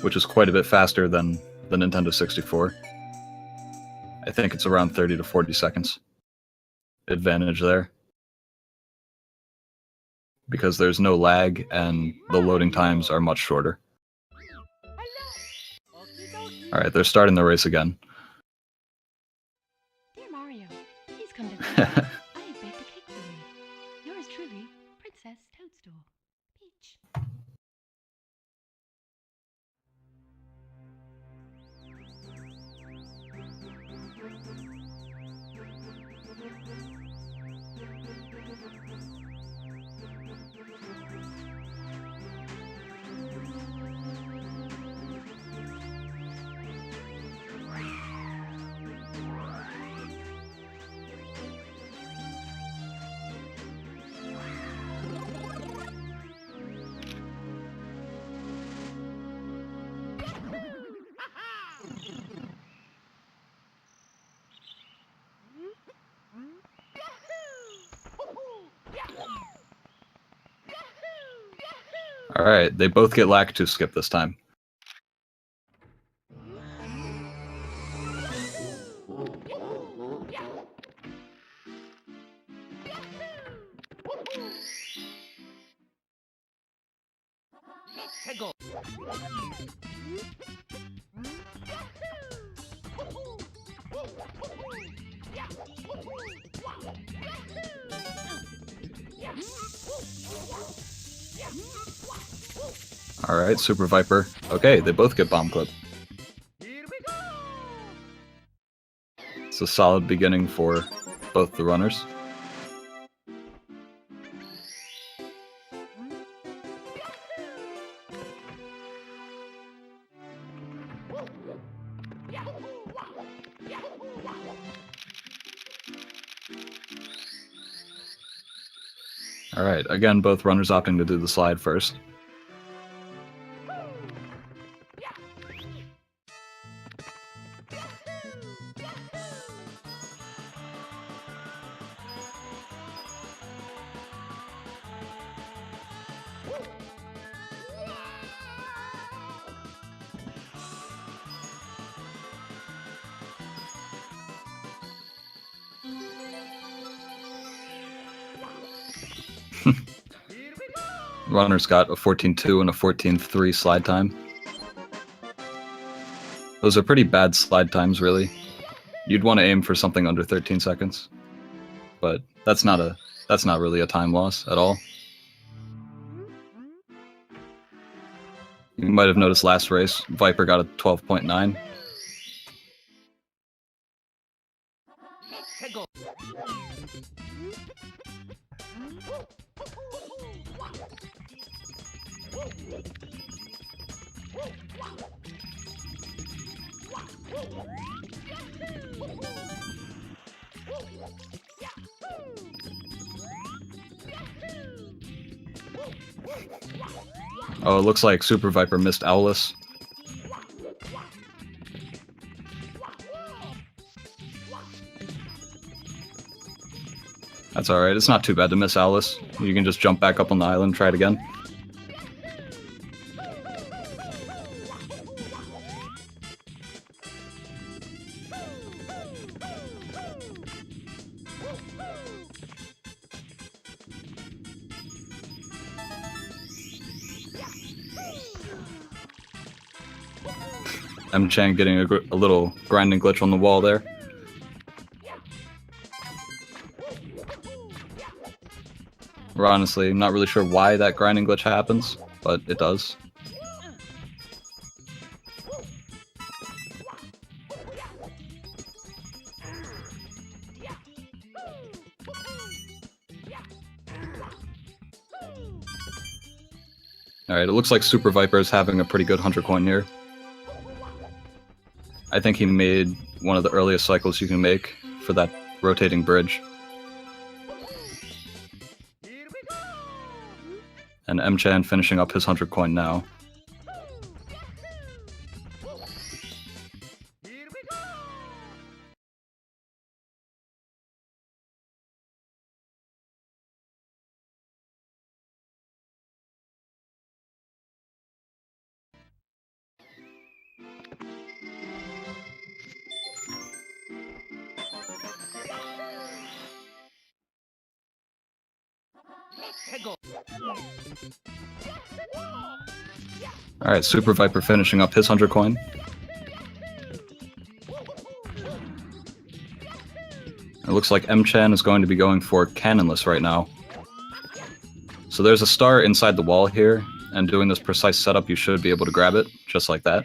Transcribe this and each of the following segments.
which is quite a bit faster than the Nintendo 64. I think it's around 30 to 40 seconds advantage there, because there's no lag and the loading times are much shorter. Alright, they're starting the race again. Dear Mario, please come to the I have baked a cake for you. Yours truly, Princess Toadstool. Peach. Alright, they both get Lakitu skip this time. Alright, Super Viper. Okay, they both get Bomb Clip. It's a solid beginning for both the runners. Alright, again, both runners opting to do the slide first. Runners got a 14.2 and a 14.3 slide time. Those are pretty bad slide times, really. You'd want to aim for something under 13 seconds, but that's not really a time loss at all. You might have noticed last race, Viper got a 12.9. Oh, it looks like Super Viper missed Owlus. That's alright, it's not too bad to miss Owlus. You can just jump back up on the island, try it again. Mchan getting a little grinding glitch on the wall there. We're honestly not really sure why that grinding glitch happens, but it does. Alright, it looks like Super Viper is having a pretty good 100 coin here. I think he made one of the earliest cycles you can make for that rotating bridge. And Mchan finishing up his 100 coin now. Alright, Super Viper finishing up his 100 coin. It looks like Mchan is going to be going for Cannonless right now. So there's a star inside the wall here, and doing this precise setup you should be able to grab it, just like that.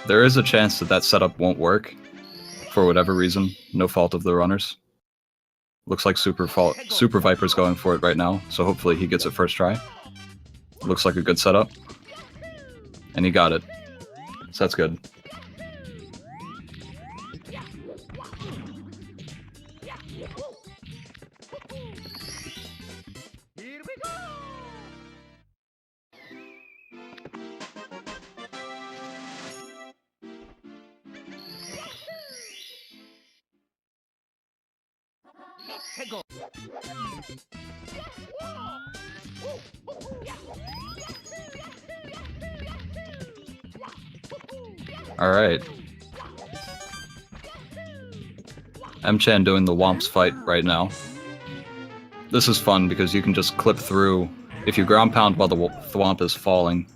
There is a chance that that setup won't work, for whatever reason, no fault of the runners. Looks like Super Viper's going for it right now, so hopefully he gets it first try. Looks like a good setup. And he got it. So that's good. Alright. Mchan doing the Womps fight right now. This is fun because you can just clip through. If you ground pound while the Thwomp is falling,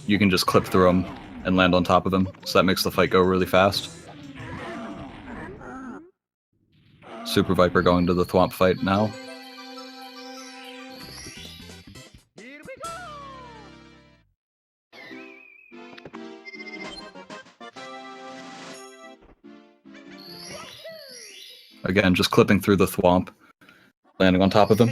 you can just clip through him and land on top of him, so that makes the fight go really fast. Super Viper going to the Thwomp fight now. Again, just clipping through the Thwomp, landing on top of him.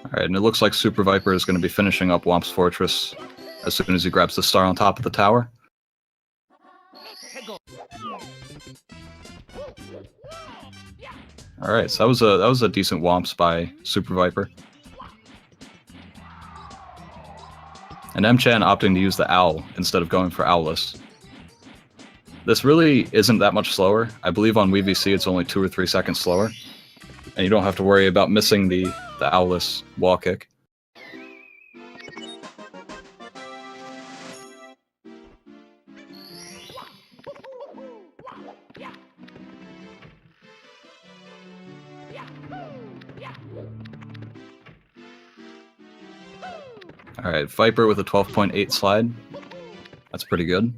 Alright, and it looks like Super Viper is going to be finishing up Womp's Fortress as soon as he grabs the star on top of the tower. Alright, so that was a decent Womps by Super Viper. And Mchan opting to use the Owl instead of going for Owless. This really isn't that much slower. I believe on WeVC it's only 2 or 3 seconds slower. And you don't have to worry about missing the Owless wall kick. Alright, Viper with a 12.8 slide. That's pretty good.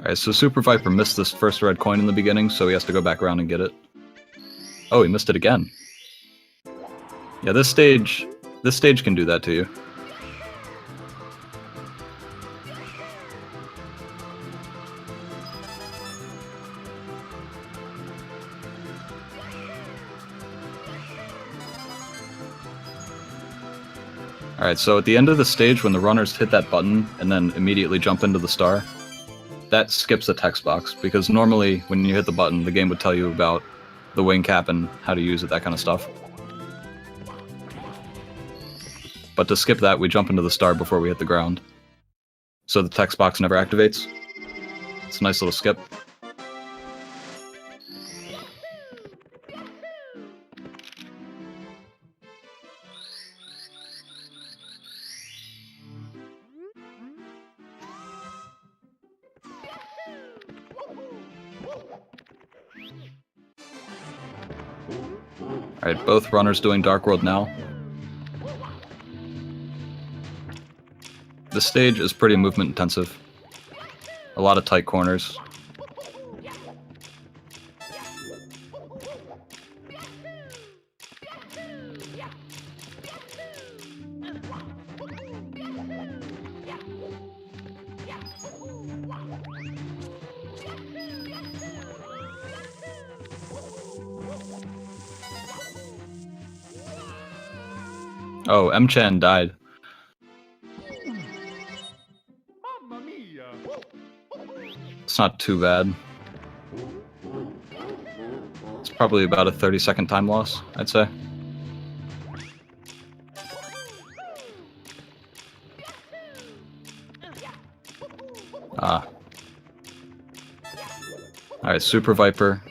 Alright, so Super Viper missed this first red coin in the beginning, so he has to go back around and get it. Oh, he missed it again. Yeah, this stage can do that to you. Alright, so at the end of the stage, when the runners hit that button and then immediately jump into the star, that skips the text box, because normally when you hit the button, the game would tell you about the wing cap and how to use it, that kind of stuff. But to skip that, we jump into the star before we hit the ground. So the text box never activates. It's a nice little skip. Alright, both runners doing Dark World now. This stage is pretty movement intensive. A lot of tight corners. Oh, Mchan died. It's not too bad. It's probably about a 30-second time loss, I'd say. Ah. Alright, Super Viper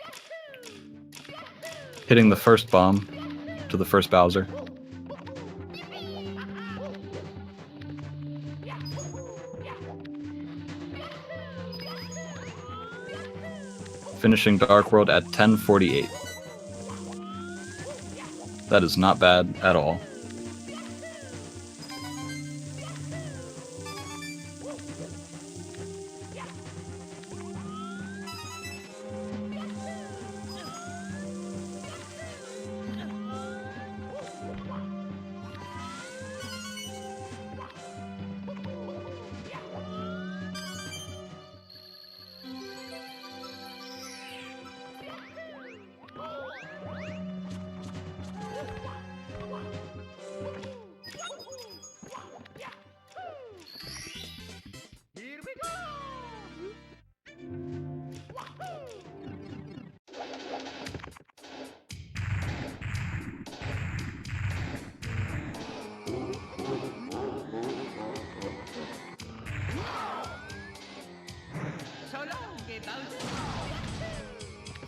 hitting the first bomb to the first Bowser. Finishing Dark World at 10:48. That is not bad at all.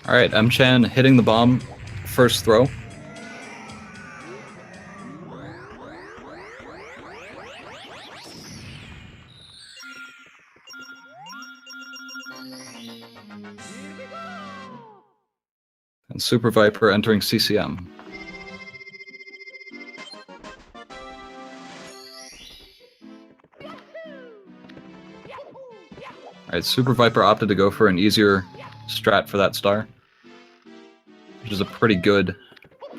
Alright, Mchan hitting the bomb, first throw. And Super Viper entering CCM. Alright, Super Viper opted to go for an easier strat for that star, which is a pretty good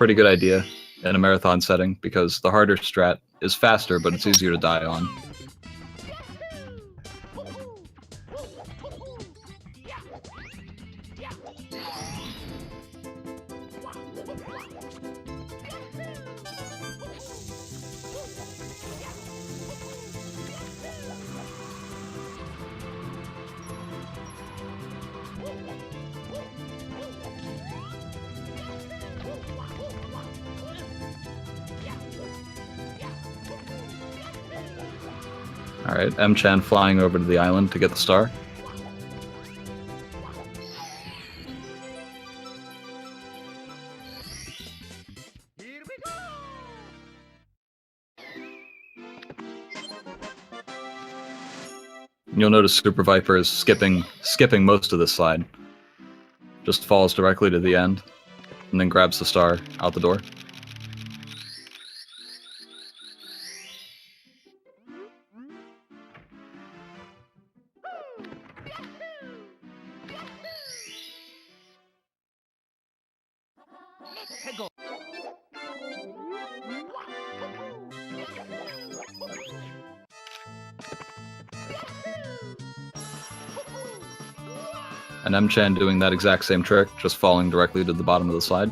idea in a marathon setting, because the harder strat is faster, but it's easier to die on. Alright, Mchan flying over to the island to get the star. You'll notice Super Viper is skipping most of this slide. Just falls directly to the end, and then grabs the star out the door. And Mchan doing that exact same trick, just falling directly to the bottom of the slide.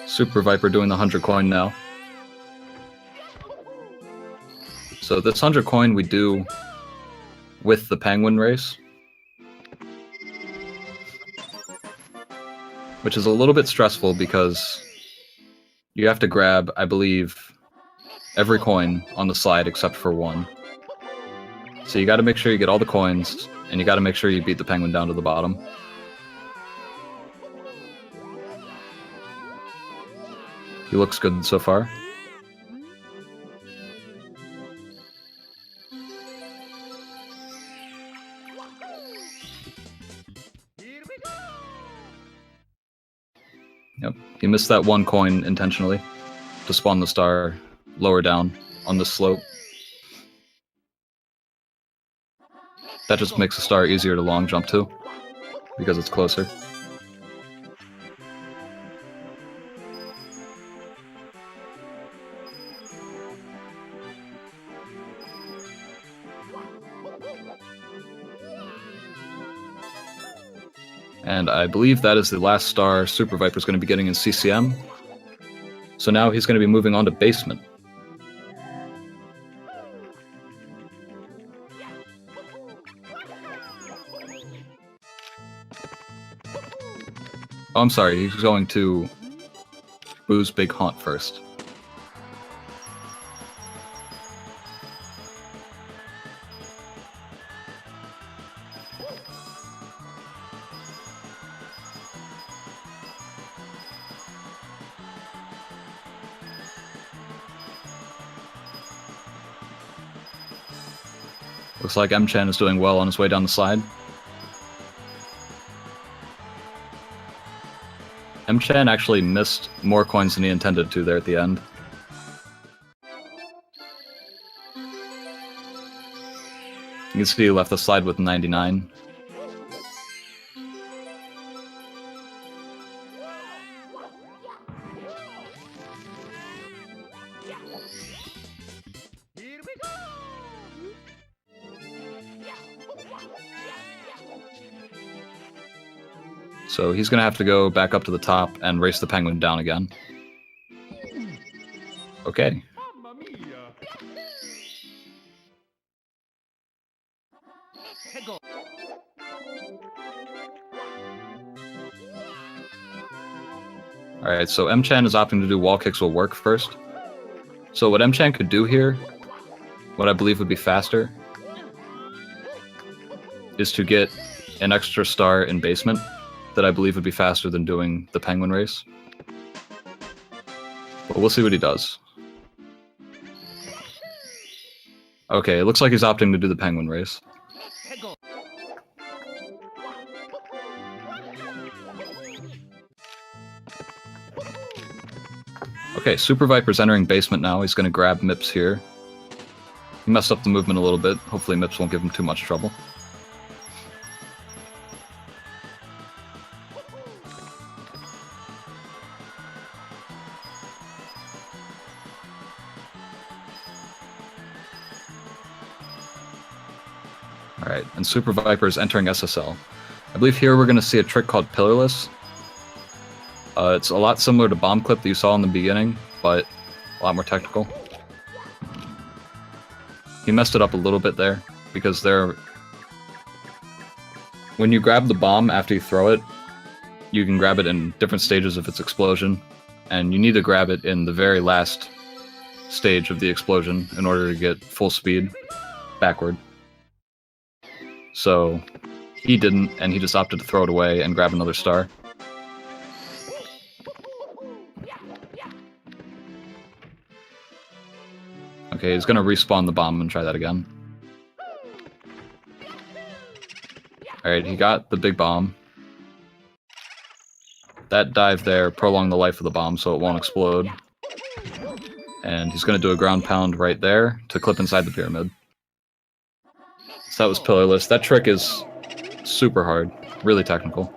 Super Viper doing the 100 coin now. So this 100 coin we do with the penguin race, which is a little bit stressful because you have to grab, I believe, every coin on the slide except for one. So you gotta make sure you get all the coins, and you gotta make sure you beat the penguin down to the bottom. He looks good so far. He missed that one coin intentionally to spawn the star lower down on this slope. That just makes the star easier to long jump to, because it's closer. And I believe that is the last star Super Viper's going to be getting in CCM. So now he's going to be moving on to basement. Oh, I'm sorry, he's going to Boo's Big Haunt first. Looks like Mchan is doing well on his way down the slide. Mchan actually missed more coins than he intended to there at the end. You can see he left the slide with 99. So he's going to have to go back up to the top and race the penguin down again. Okay. Alright, so Mchan is opting to do wall kicks will work first. So what Mchan could do here, what I believe would be faster, is to get an extra star in basement that I believe would be faster than doing the penguin race. But we'll see what he does. Okay, it looks like he's opting to do the penguin race. Okay, Super Viper's entering basement now. He's going to grab Mips here. He messed up the movement a little bit. Hopefully Mips won't give him too much trouble. Alright, and Super Viper is entering SSL. I believe here we're going to see a trick called Pillarless. It's a lot similar to Bomb Clip that you saw in the beginning, but a lot more technical. He messed it up a little bit there, because when you grab the bomb after you throw it, you can grab it in different stages of its explosion, and you need to grab it in the very last stage of the explosion in order to get full speed backward. So he didn't, and he just opted to throw it away and grab another star. Okay, he's gonna respawn the bomb and try that again. Alright, he got the big bomb. That dive there prolonged the life of the bomb so it won't explode. And he's gonna do a ground pound right there to clip inside the pyramid. So that was Pillarless. That trick is super hard, really technical.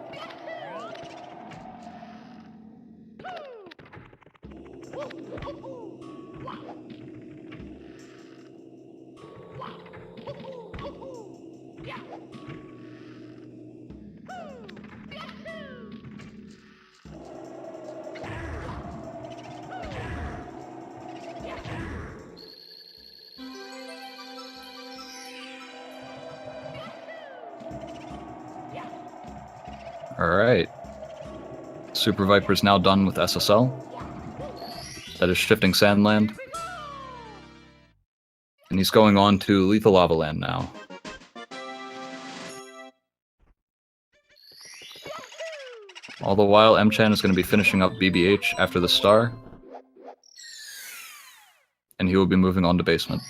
Alright. Super Viper's now done with SSL. That is Shifting Sandland. And he's going on to Lethal Lava Land now. All the while, Mchan is going to be finishing up BBH after the star. And he will be moving on to basement.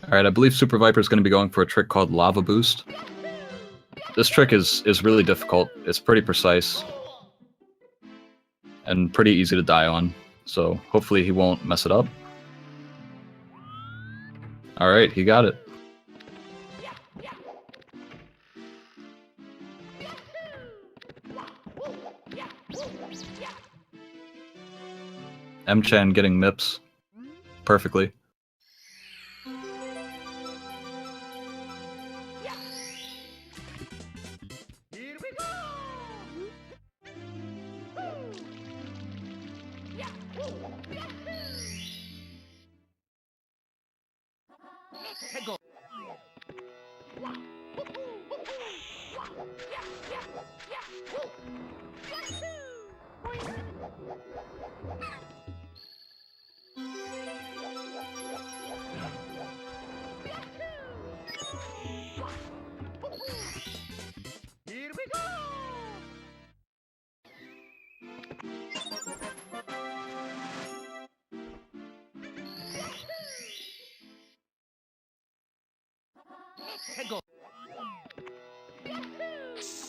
Alright, I believe Super Viper is going to be going for a trick called Lava Boost. This trick is really difficult. It's pretty precise. And pretty easy to die on. So hopefully he won't mess it up. Alright, he got it. Mchan getting MIPS perfectly.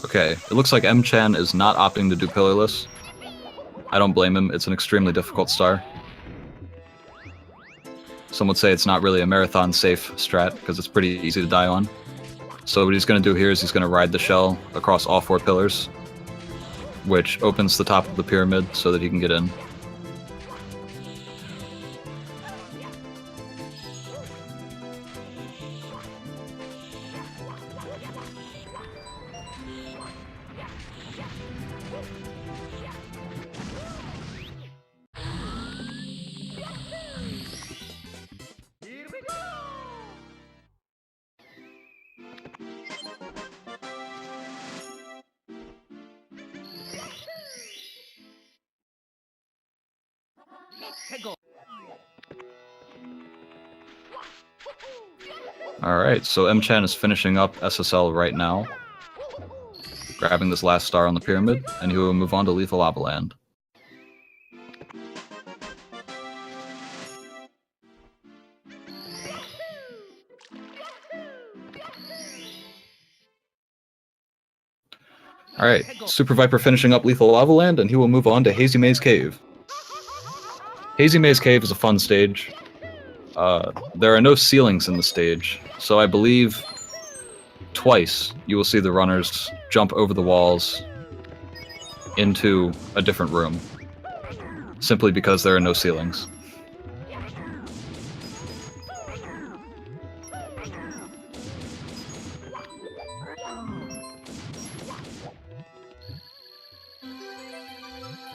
Okay, it looks like Mchan is not opting to do pillarless. I don't blame him, it's an extremely difficult star. Some would say it's not really a marathon safe strat, because it's pretty easy to die on. So what he's going to do here is he's going to ride the shell across all 4 pillars, which opens the top of the pyramid so that he can get in. Alright, so Mchan is finishing up SSL right now, grabbing this last star on the pyramid, and he will move on to Lethal Lava Land. Alright, Super Viper finishing up Lethal Lava Land, and he will move on to Hazy Maze Cave. Hazy Maze Cave is a fun stage. There are no ceilings in the stage, so I believe twice you will see the runners jump over the walls into a different room, simply because there are no ceilings.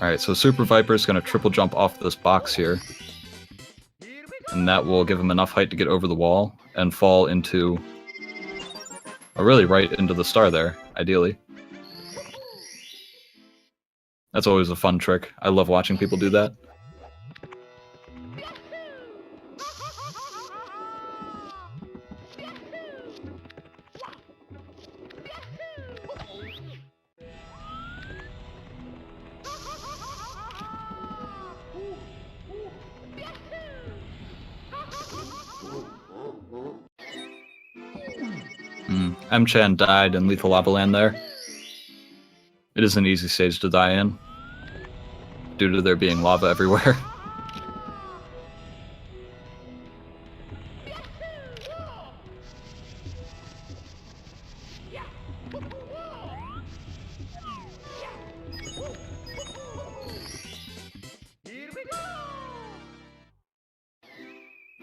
Alright, so Super Viper is going to triple jump off this box here. And that will give him enough height to get over the wall and fall into... or really right into the star there, ideally. That's always a fun trick. I love watching people do that. Mchan died in Lethal Lava Land there. It is an easy stage to die in, due to there being lava everywhere.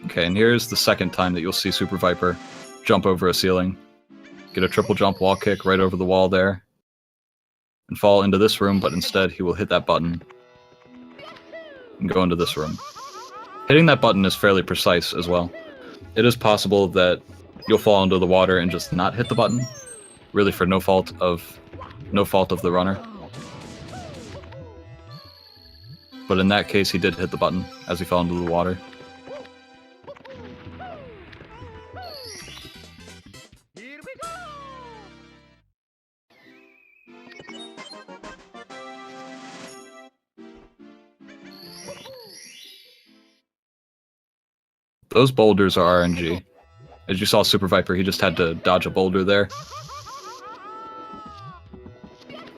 Okay, and here's the second time that you'll see Super Viper jump over a ceiling. Get a triple jump wall kick right over the wall there, and fall into this room, but instead he will hit that button and go into this room. Hitting that button is fairly precise as well. It is possible that you'll fall into the water and just not hit the button, really for no fault of the runner. But in that case, he did hit the button as he fell into the water. Those boulders are RNG. As you saw Super Viper, he just had to dodge a boulder there.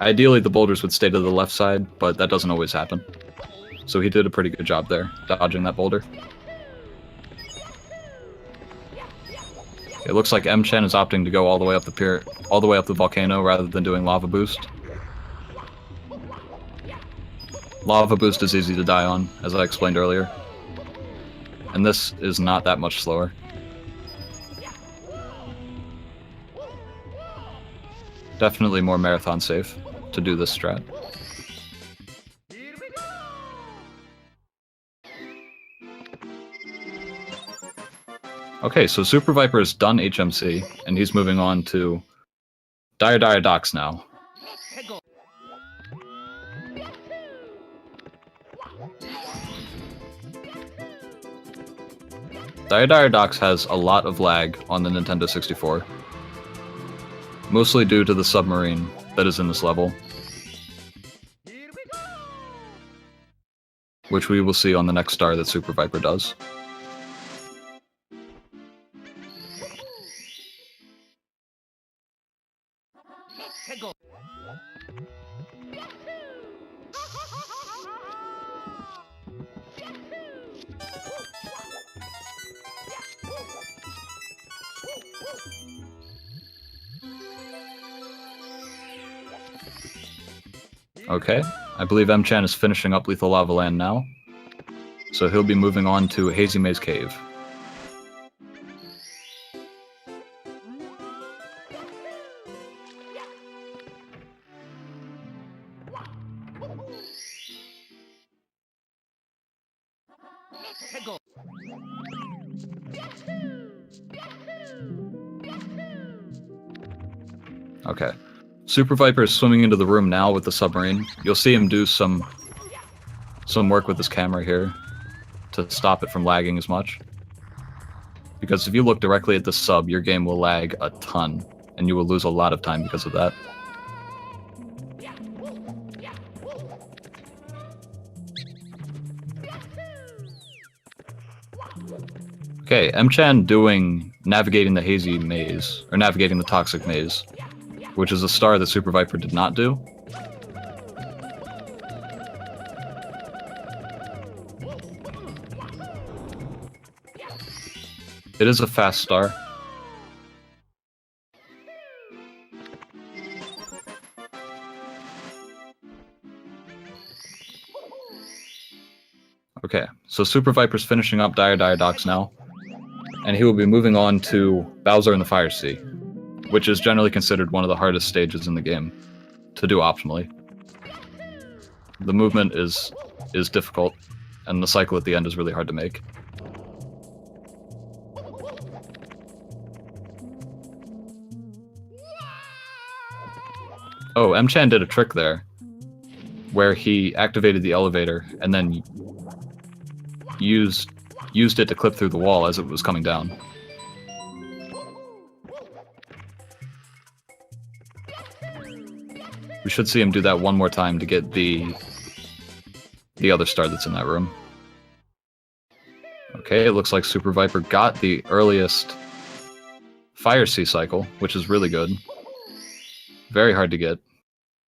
Ideally, the boulders would stay to the left side, but that doesn't always happen. So he did a pretty good job there, dodging that boulder. It looks like Mchan is opting to go all the way up the volcano rather than doing lava boost. Lava boost is easy to die on, as I explained earlier. And this is not that much slower. Definitely more marathon safe to do this strat. Okay, so Super Viper has done HMC, and he's moving on to Dire Docks now. Dire Docks has a lot of lag on the Nintendo 64. Mostly due to the submarine that is in this level. Which we will see on the next star that Super Viper does. Okay, I believe Mchan is finishing up Lethal Lava Land now. So he'll be moving on to Hazy Maze Cave. Okay. Super Viper is swimming into the room now with the submarine. You'll see him do some work with his camera here to stop it from lagging as much. Because if you look directly at the sub, your game will lag a ton, and you will lose a lot of time because of that. Okay, Mchan navigating the hazy maze, or navigating the toxic maze, which is a star that Super Viper did not do. It is a fast star. Okay, so Super Viper's finishing up Dire Docks now, and he will be moving on to Bowser in the Fire Sea, which is generally considered one of the hardest stages in the game to do optimally. The movement is difficult, and the cycle at the end is really hard to make. Oh, Mchan did a trick there, where he activated the elevator and then used it to clip through the wall as it was coming down. We should see him do that one more time to get the other star that's in that room. Okay, it looks like Super Viper got the earliest Fire Sea cycle, which is really good. Very hard to get.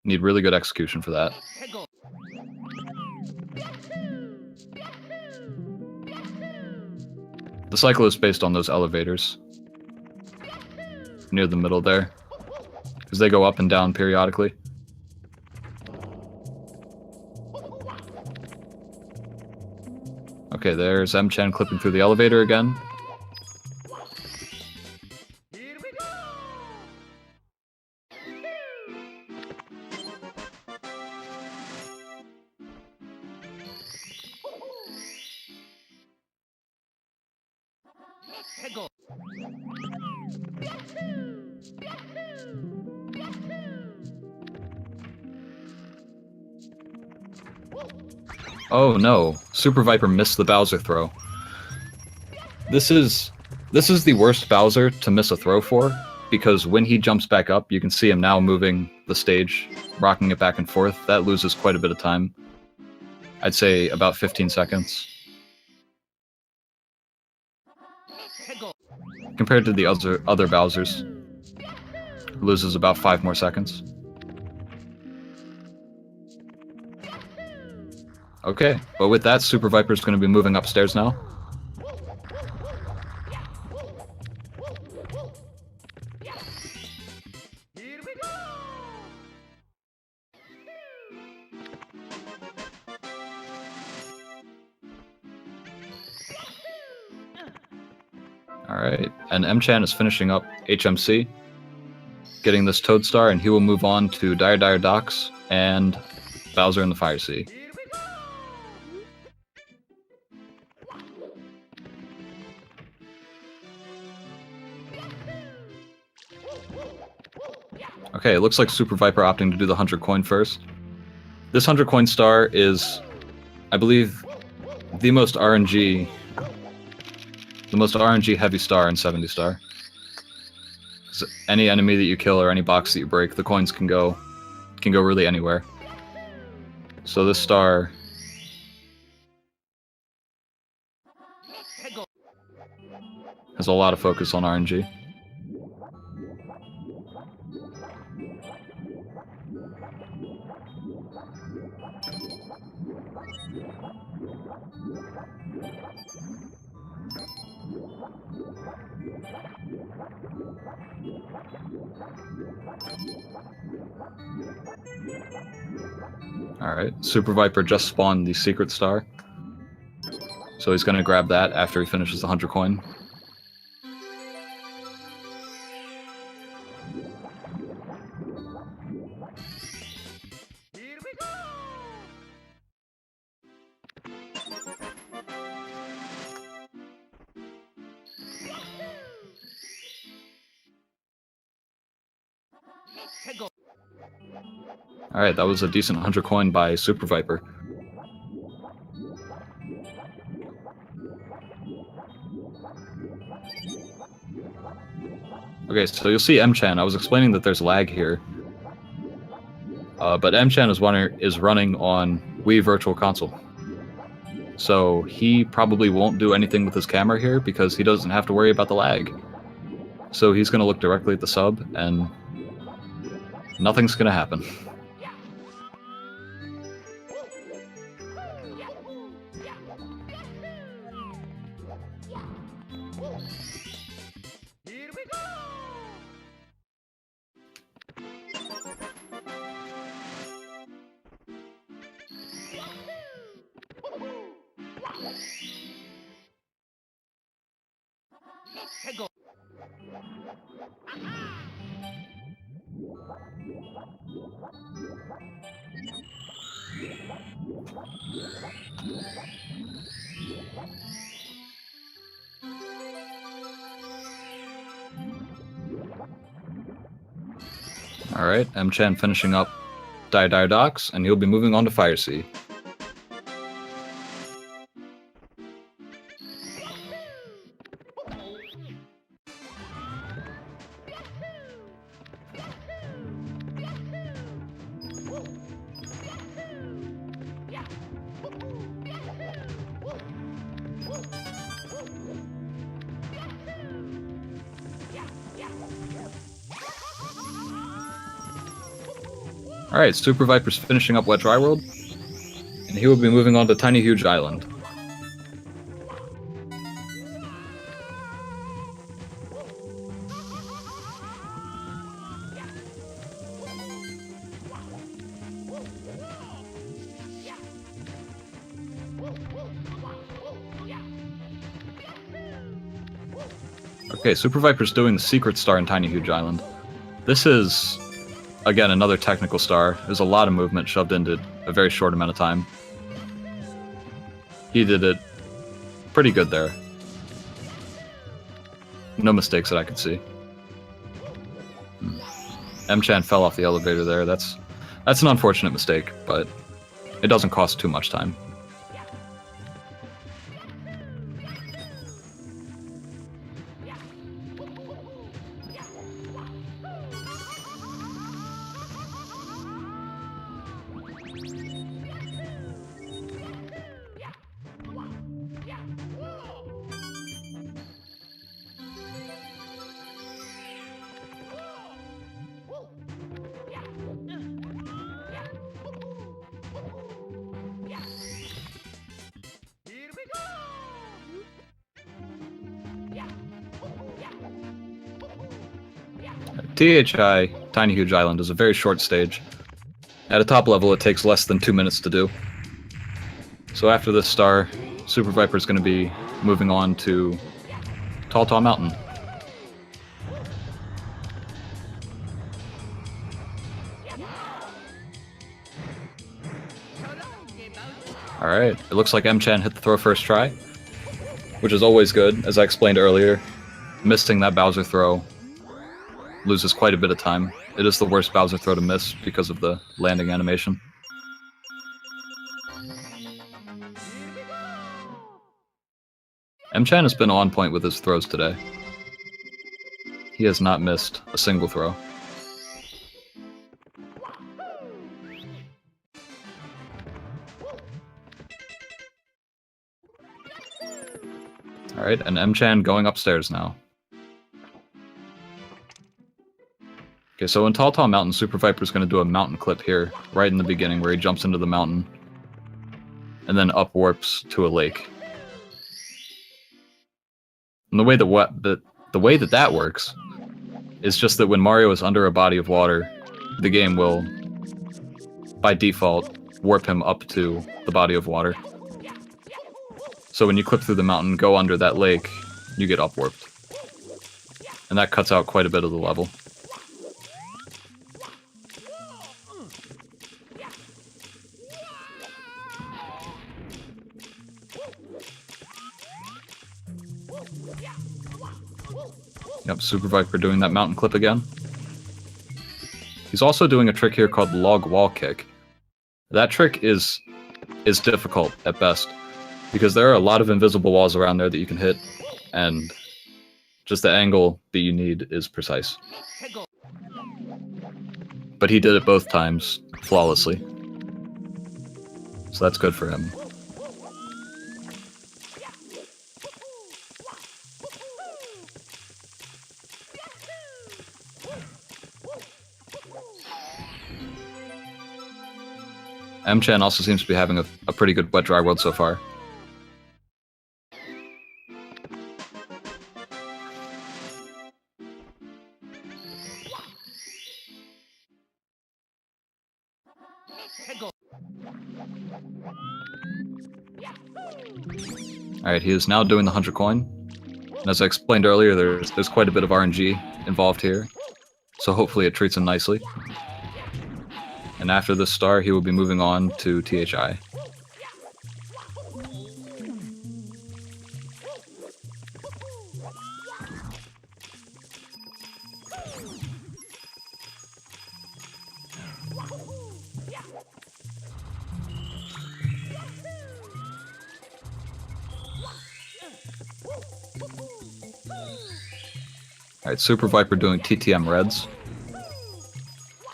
Need really good execution for that. The cycle is based on those elevators near the middle there, because they go up and down periodically. Okay, there's Mchan clipping through the elevator again. Oh no, Super Viper missed the Bowser throw. This is the worst Bowser to miss a throw for, because when he jumps back up, you can see him now moving the stage, rocking it back and forth. That loses quite a bit of time. I'd say about 15 seconds. compared to the other Bowsers. Loses about 5 more seconds. Okay, but with that, Super Viper's going to be moving upstairs now. Alright, and Mchan is finishing up HMC, getting this Toad Star, and he will move on to Dire Docks and Bowser in the Fire Sea. Okay, it looks like Super Viper opting to do the 100 coin first. This 100 coin star is, I believe, the most RNG heavy star in 70 star. Any enemy that you kill or any box that you break, the coins can go really anywhere. So this star has a lot of focus on RNG. Alright, Super Viper just spawned the secret star. So he's going to grab that after he finishes the 100 coin. Alright, that was a decent 100 coin by Super Viper. Okay, so you'll see Mchan. I was explaining that there's lag here. But Mchan is running on Wii Virtual Console. So he probably won't do anything with his camera here because he doesn't have to worry about the lag. So he's going to look directly at the sub and nothing's going to happen. Alright, Mchan finishing up Dire Docks, and he'll be moving on to Fire Sea. Alright, Super Viper's finishing up Wet Dry World, and he will be moving on to Tiny Huge Island. Okay, Super Viper's doing the Secret Star in Tiny Huge Island. This is, again, another technical star. There's a lot of movement shoved into a very short amount of time. He did it pretty good there. No mistakes that I could see. Mchan fell off the elevator there. That's an unfortunate mistake, but it doesn't cost too much time. THI, Tiny Huge Island, is a very short stage. At a top level, it takes less than 2 minutes to do. So after this star, Super Viper is going to be moving on to Tall Tall Mountain. Alright, it looks like Mchan hit the throw first try, which is always good. As I explained earlier, missing that Bowser throw loses quite a bit of time. It is the worst Bowser throw to miss because of the landing animation. Mchan has been on point with his throws today. He has not missed a single throw. Alright, and Mchan going upstairs now. Okay, so in Tall Tall Mountain, Super Viper's going to do a mountain clip here, right in the beginning, where he jumps into the mountain, and then up warps to a lake. And the way that that works is just that when Mario is under a body of water, the game will, by default, warp him up to the body of water. So when you clip through the mountain, go under that lake, you get up warped. And that cuts out quite a bit of the level. Yep, Super Viper doing that mountain clip again. He's also doing a trick here called log wall kick. That trick is difficult at best, because there are a lot of invisible walls around there that you can hit, and just the angle that you need is precise. But he did it both times flawlessly, so that's good for him. Mchan also seems to be having a pretty good wet dry world so far. Alright, he is now doing the 100 coin. And as I explained earlier, there's quite a bit of RNG involved here, so hopefully it treats him nicely. And after this star, he will be moving on to THI. Alright, Super Viper doing TTM Reds.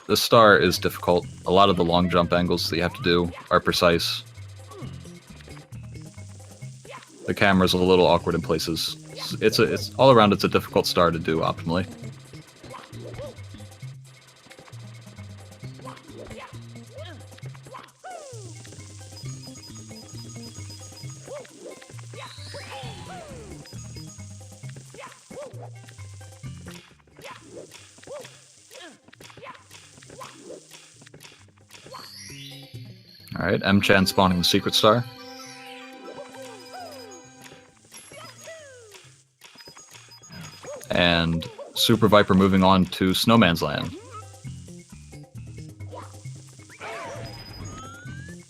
This star is difficult. A lot of the long jump angles that you have to do are precise. The camera's a little awkward in places. It's all around, it's a difficult star to do optimally. Alright, Mchan spawning the secret star. And Super Viper moving on to Snowman's Land.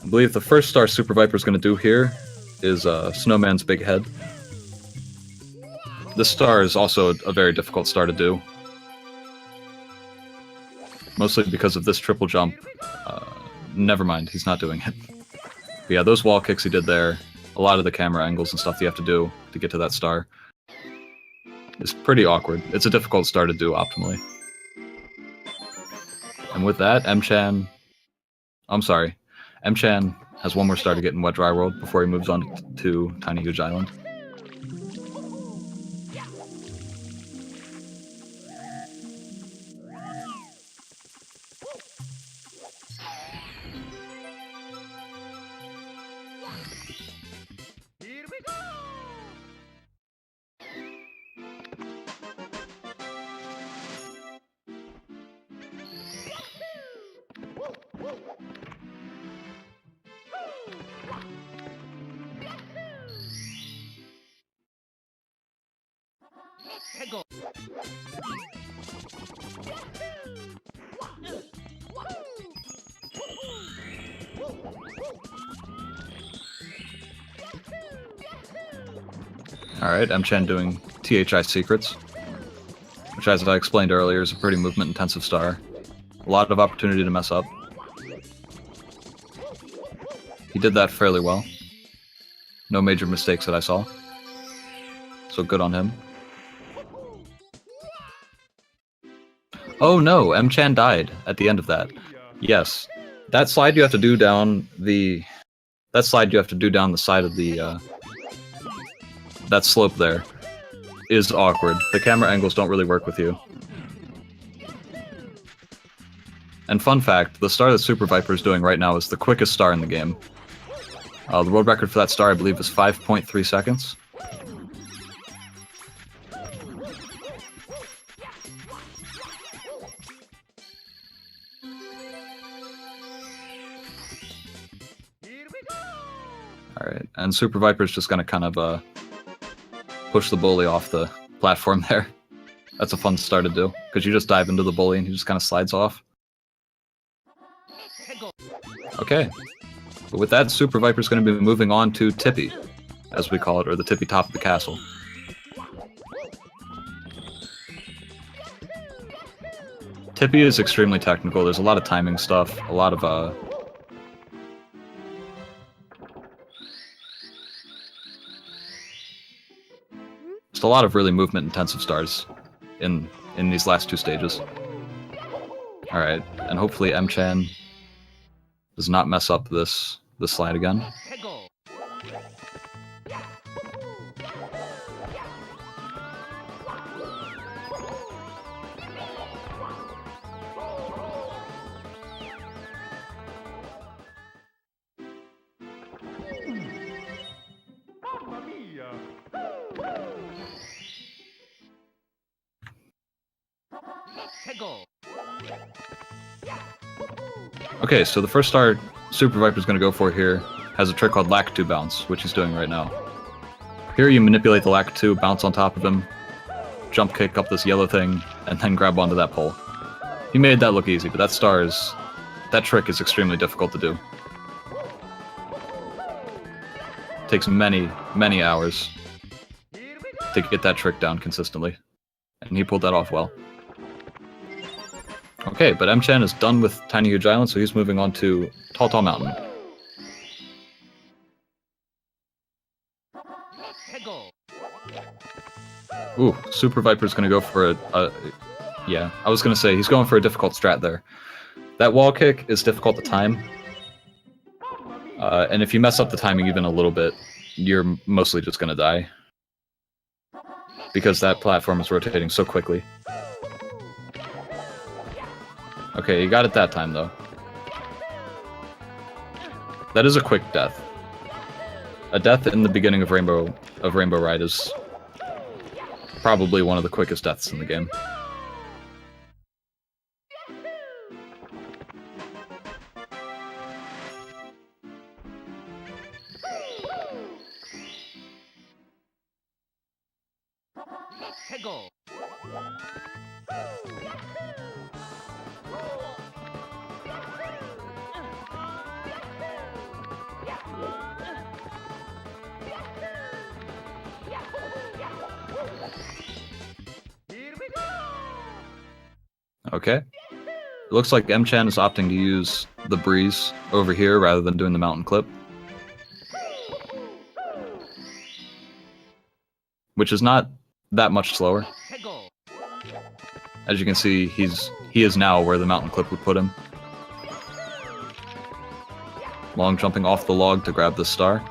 I believe the first star Super Viper is going to do here is Snowman's Big Head. This star is also a very difficult star to do. Mostly because of this triple jump. Never mind, he's not doing it. But yeah, those wall kicks he did there, a lot of the camera angles and stuff you have to do to get to that star, is pretty awkward. It's a difficult star to do optimally. And with that, Mchan has one more star to get in Wet Dry World before he moves on to Tiny Huge Island. Alright, Mchan doing THI secrets, which, as I explained earlier, is a pretty movement-intensive star. A lot of opportunity to mess up. He did that fairly well. No major mistakes that I saw. So good on him. Oh no, Mchan died at the end of that. Yes. That slide you have to do down the... That slide you have to do down the side of the, that slope there is awkward. The camera angles don't really work with you. And fun fact, the star that SuperViper is doing right now is the quickest star in the game. The world record for that star, I believe, is 5.3 seconds. Alright, and SuperViper's just gonna kind of, push the bully off the platform there. That's a fun star to do, because you just dive into the bully and he just kind of slides off. Okay. But with that, SuperViper's going to be moving on to Tippy, as we call it, or the tippy top of the castle. Tippy is extremely technical. There's a lot of timing stuff, a lot of, just a lot of really movement-intensive stars in these last two stages. Alright, and hopefully Mchan does not mess up this slide again. Okay, so the first star SuperViper's going to go for here has a trick called Lakitu Bounce, which he's doing right now. Here you manipulate the Lakitu, bounce on top of him, jump kick up this yellow thing, and then grab onto that pole. He made that look easy, but that trick is extremely difficult to do. Takes many, many hours to get that trick down consistently, and he pulled that off well. Okay, but Mchan is done with Tiny Huge Island, so he's moving on to Tall Tall Mountain. Ooh, SuperViper's gonna go for yeah, I was gonna say, he's going for a difficult strat there. That wall kick is difficult to time. And if you mess up the timing even a little bit, you're mostly just gonna die. Because that platform is rotating so quickly. Okay, you got it that time, though. That is a quick death. A death in the beginning of Rainbow Ride is probably one of the quickest deaths in the game. Okay. It looks like Mchan is opting to use the breeze over here rather than doing the mountain clip. Which is not that much slower. As you can see, he is now where the mountain clip would put him. Long jumping off the log to grab this star.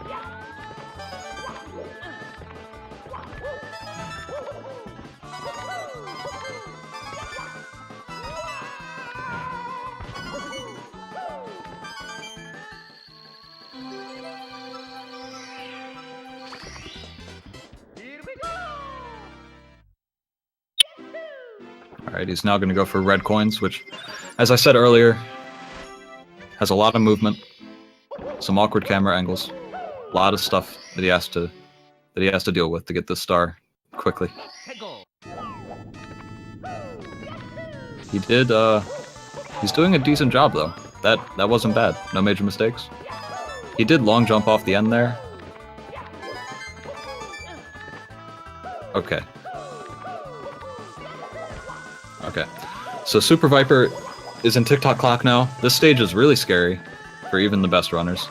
Alright, he's now going to go for red coins, which, as I said earlier, has a lot of movement, some awkward camera angles, a lot of stuff that he has to deal with to get this star quickly. He did, he's doing a decent job, though. That wasn't bad. No major mistakes. He did long jump off the end there. Okay. Okay. So Super Viper is in TikTok clock now. This stage is really scary for even the best runners.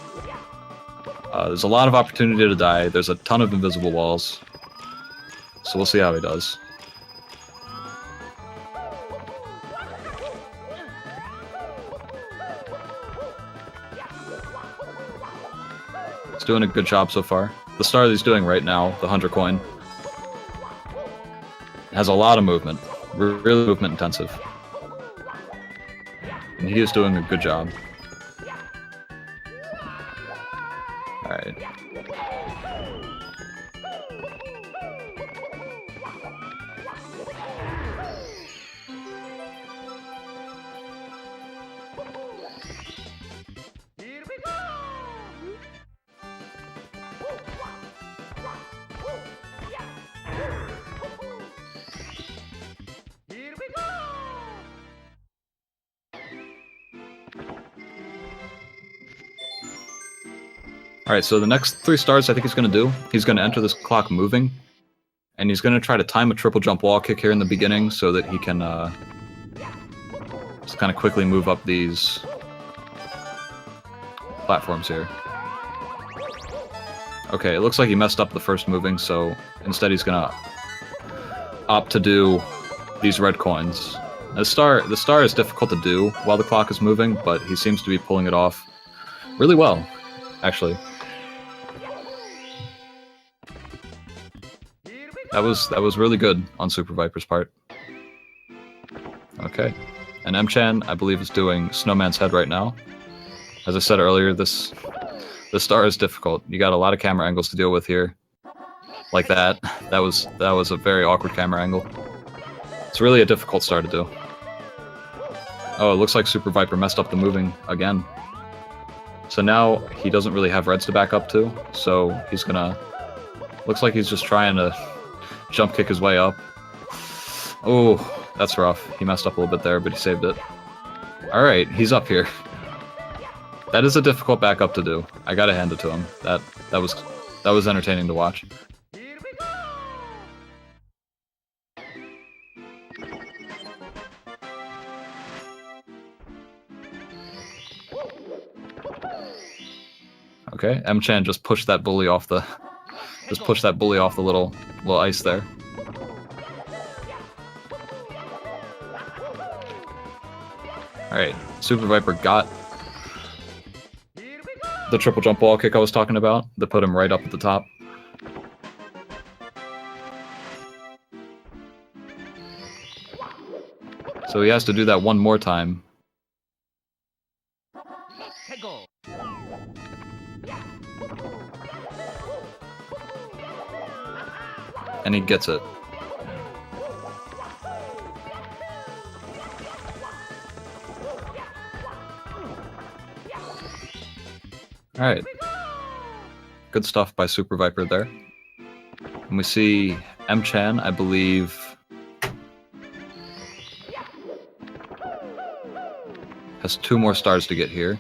There's a lot of opportunity to die. There's a ton of invisible walls. So we'll see how he does. He's doing a good job so far. The star that he's doing right now, the 100 coin, has a lot of movement. Really movement intensive. And he is doing a good job. Alright. Alright, so the next 3 stars I think he's going to do, he's going to enter this clock moving, and he's going to try to time a triple jump wall kick here in the beginning so that he can just kind of quickly move up these platforms here. Okay, it looks like he messed up the first moving, so instead he's going to opt to do these red coins. The star is difficult to do while the clock is moving, but he seems to be pulling it off really well, actually. That was really good on Super Viper's part. Okay. And Mchan, I believe, is doing Snowman's Head right now. As I said earlier, this star is difficult. You got a lot of camera angles to deal with here. Like that. That was a very awkward camera angle. It's really a difficult star to do. Oh, it looks like Super Viper messed up the moving again. So now he doesn't really have reds to back up to, so he's gonna... Looks like he's just trying to jump kick his way up. Oh, that's rough. He messed up a little bit there, but he saved it. Alright, he's up here. That is a difficult backup to do. I gotta hand it to him. That was entertaining to watch. Okay, Mchan just pushed that bully off the little ice there. Alright, Super Viper got the triple jump wall kick I was talking about, that put him right up at the top. So he has to do that one more time. And he gets it. Alright. Good stuff by Super Viper there. And we see Mchan, I believe, has 2 more stars to get here.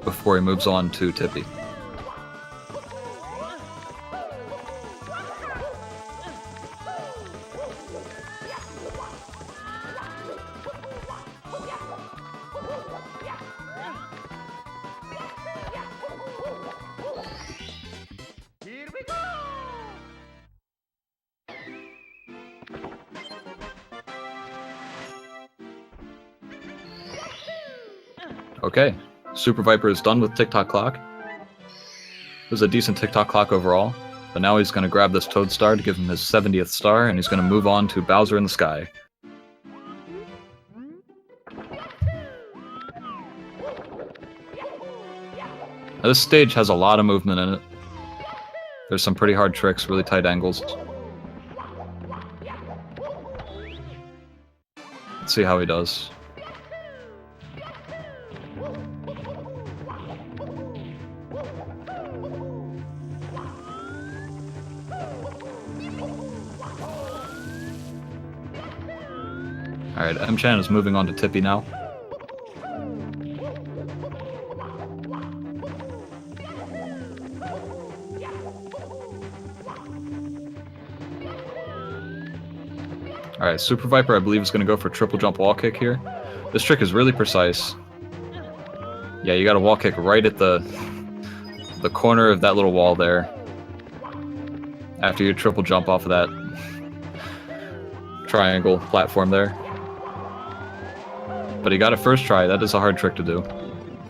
Before he moves on to Tippy. Okay, Super Viper is done with TikTok clock. It was a decent TikTok clock overall, but now he's going to grab this Toad star to give him his 70th star, and he's going to move on to Bowser in the Sky. Now, this stage has a lot of movement in it. There's some pretty hard tricks, really tight angles. Let's see how he does. Alright, Mchan is moving on to Tippy now. Alright, Super Viper I believe is going to go for triple jump wall kick here. This trick is really precise. Yeah, you got a wall kick right at the corner of that little wall there. After you triple jump off of that triangle platform there. But he got it first try. That is a hard trick to do.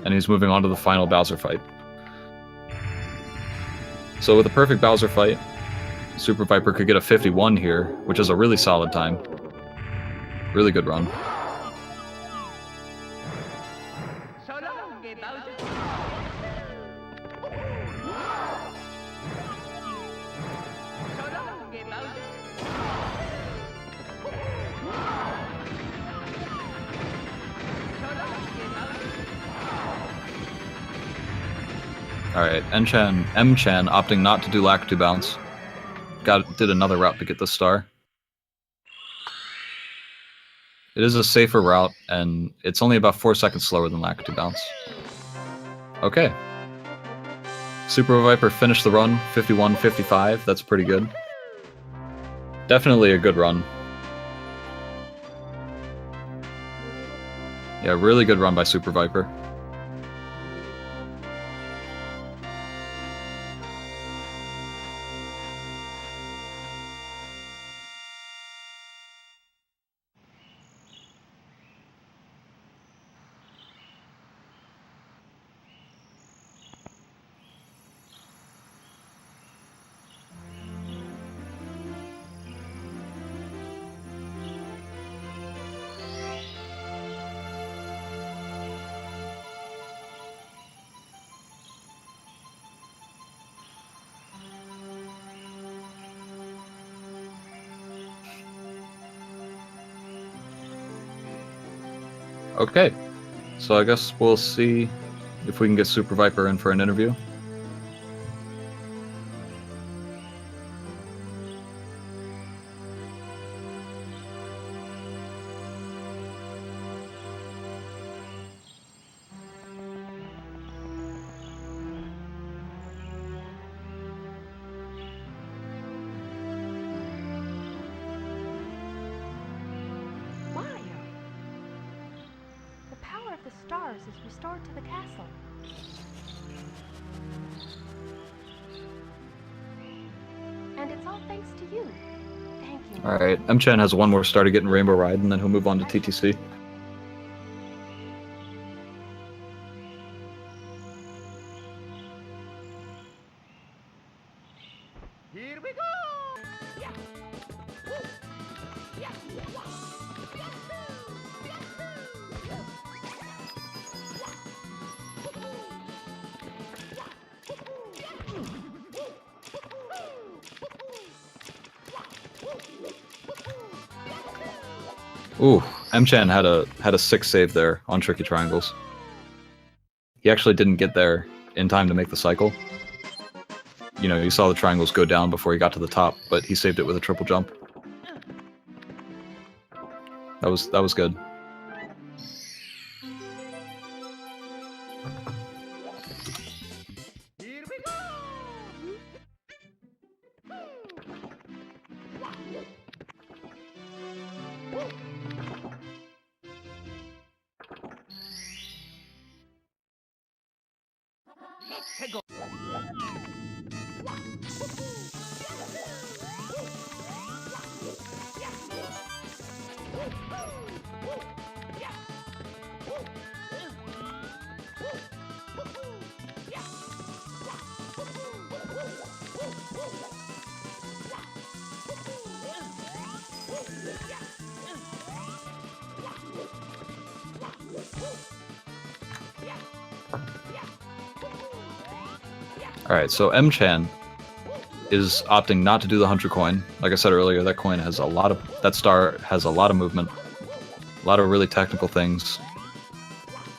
And he's moving on to the final Bowser fight. So with a perfect Bowser fight, Super Viper could get a 51 here, which is a really solid time. Really good run. Alright, Mchan opting not to do Lakitu bounce. Did another route to get the star. It is a safer route, and it's only about 4 seconds slower than Lakitu bounce. Okay. Super Viper finished the run, 51-55, that's pretty good. Definitely a good run. Yeah, really good run by Super Viper. Okay, so I guess we'll see if we can get Super Viper in for an interview. The stars is restored to the castle. And it's all thanks to you. Thank you. Alright, Mchan has one more star to get in Rainbow Ride, and then he'll move on to TTC. Here we go! Yeah. Yeah. Ooh, Mchan had a 6 save there on tricky triangles. He actually didn't get there in time to make the cycle. You know, you saw the triangles go down before he got to the top, but he saved it with a triple jump. That was good. Here we go! Let's go. Alright, so Mchan is opting not to do the 100 coin. Like I said earlier, that coin has that star has a lot of movement, a lot of really technical things.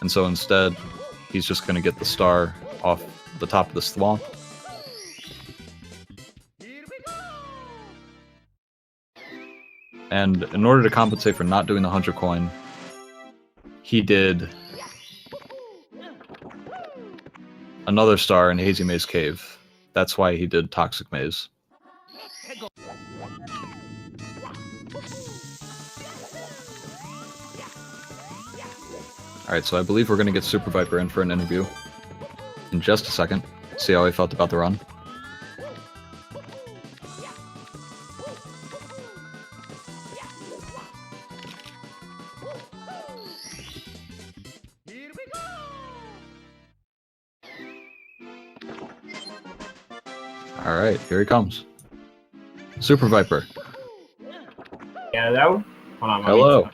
And so instead, he's just going to get the star off the top of the swamp. Here we go! And in order to compensate for not doing the 100 coin, he did another star in Hazy Maze Cave. That's why he did Toxic Maze. Alright, so I believe we're going to get Super Viper in for an interview in just a second. See how he felt about the run. Here we go! Alright, here he comes. Super Viper. Hello? Hold on. Hello.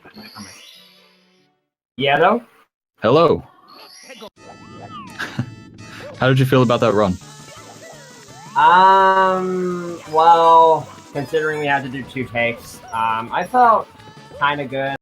Hello? Hello. How did you feel about that run? Well, considering we had to do 2 takes, I felt kind of good.